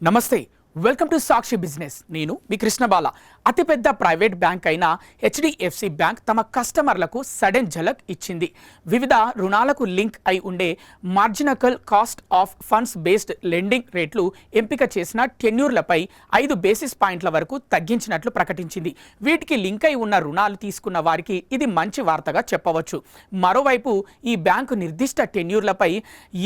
నమస్తే welcome to Sakshi business నేను మీ కృష్ణబాల అతిపెద్ద ప్రైవేట్ బ్యాంక్ అయిన హెచ్డిఎఫ్సి బ్యాంక్ తమ కస్టమర్లకు సడన్ ఝలక్ ఇచ్చింది. వివిధ రుణాలకు లింక్ అయి ఉండే marginal cost of funds based lending రేట్లు ఎంపిక చేసిన టెన్యూర్లపై 5 బేసిస్ పాయింట్ల వరకు తగ్గించినట్లు ప్రకటించింది. వీటికి లింక్ అయి ఉన్న రుణాలు తీసుకున్న వారికి ఇది మంచి వార్తగా చెప్పవచ్చు. మరోవైపు ఈ బ్యాంకు నిర్దిష్ట టెన్యూర్లపై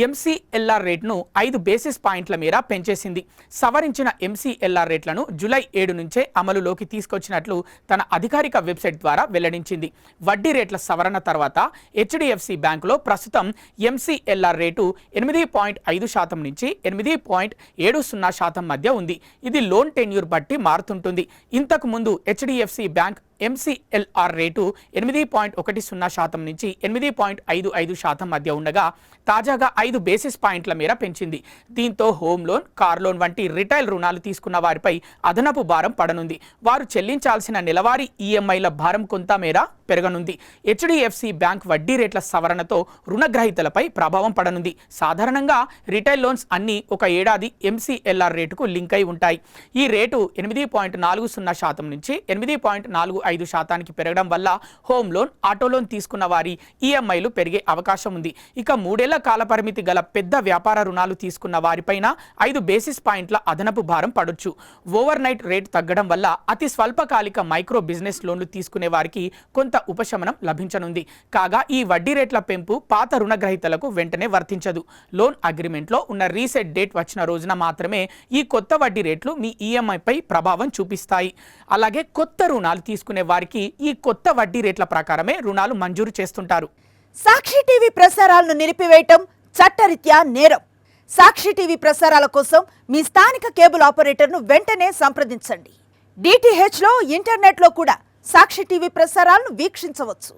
ఎంసీఎల్ఆర్ రేట్ను 5 బేసిస్ పాయింట్ల మేర పెంచేసింది. సవరించిన ఎంసీఎల్ఆర్ రేట్లను జూలై 7 నుంచే అమలులోకి తీసుకొచ్చినట్లు తన అధికారిక వెబ్సైట్ ద్వారా వెల్లడించింది. వడ్డీ రేట్ల సవరణ తర్వాత హెచ్డిఎఫ్సి బ్యాంకులో ప్రస్తుతం ఎంసీఎల్ఆర్ రేటు 8.5% నుంచి 8.70% మధ్య ఉంది. ఇది లోన్ టెన్యూర్ బట్టి మారుతుంటుంది. ఇంతకు ముందు హెచ్డిఎఫ్సి బ్యాంక్ ఎంసీఎల్ఆర్ రేటు 8.10% నుంచి 8.55% మధ్య ఉండగా తాజాగా 5 బేసిస్ పాయింట్ల మేర పెంచింది. దీంతో హోమ్ లోన్, కార్ లోన్ వంటి రిటైల్ రుణాలు తీసుకున్న వారిపై అదనపు భారం పడనుంది. వారు చెల్లించాల్సిన నెలవారీ ఈఎంఐల భారం కొంత మేర పెరగనుంది. హెచ్డిఎఫ్సి బ్యాంక్ వడ్డీ రేట్ల సవరణతో రుణగ్రహీతలపై ప్రభావం పడనుంది. సాధారణంగా రిటైల్ లోన్స్ అన్ని ఒక ఏడాది ఎంసీఎల్ఆర్ రేటుకు లింక్ అయి ఉంటాయి. ఈ రేటు 8.40% నుంచి 8.45% పెరగడం వల్ల హోమ్ లోన్, ఆటో లోన్ తీసుకున్న వారి ఈఎంఐలు పెరిగే అవకాశం ఉంది. ఇక 3 ఏళ్ల కాలపరిమితి గల పెద్ద వ్యాపార రుణాలు తీసుకున్న వారిపైన 5 బేసిస్ పాయింట్ల అదనపు భారం పడొచ్చు. ఓవర్ నైట్ రేట్ తగ్గడం వల్ల అతి స్వల్పకాలిక మైక్రో బిజినెస్ లోన్లు తీసుకునే వారికి కొంత ఉపశమనం లభించనుంది. కాగా ఈ వడ్డీ రేట్ల పెంపు పాత రుణగ్రహీతలకు వెంటనే వర్తించదు. లోన్ అగ్రిమెంట్లో ఉన్న రీసెట్ డేట్ వచ్చిన రోజున మాత్రమే ఈ కొత్త వడ్డీ రేట్లు మీ ఈఎంఐపై ప్రభావం చూపిస్తాయి. అలాగే కొత్త రుణాలు తీసుకునే వారికి ఈ కొత్త వడ్డీ రేట్ల ప్రకారమే రుణాలు మంజూరు చేస్తుంటారు. సాక్షి టీవీ ప్రసారాలను నిలిపివేయటం చట్టరీత్యా నేరం. సాక్షి టీవీ ప్రసారాల కోసం మీ స్థానిక కేబుల్ ఆపరేటర్ను వెంటనే సంప్రదించండి. డిటిహెచ్లో, ఇంటర్నెట్లో కూడా సాక్షి టీవీ ప్రసారాలను వీక్షించవచ్చు.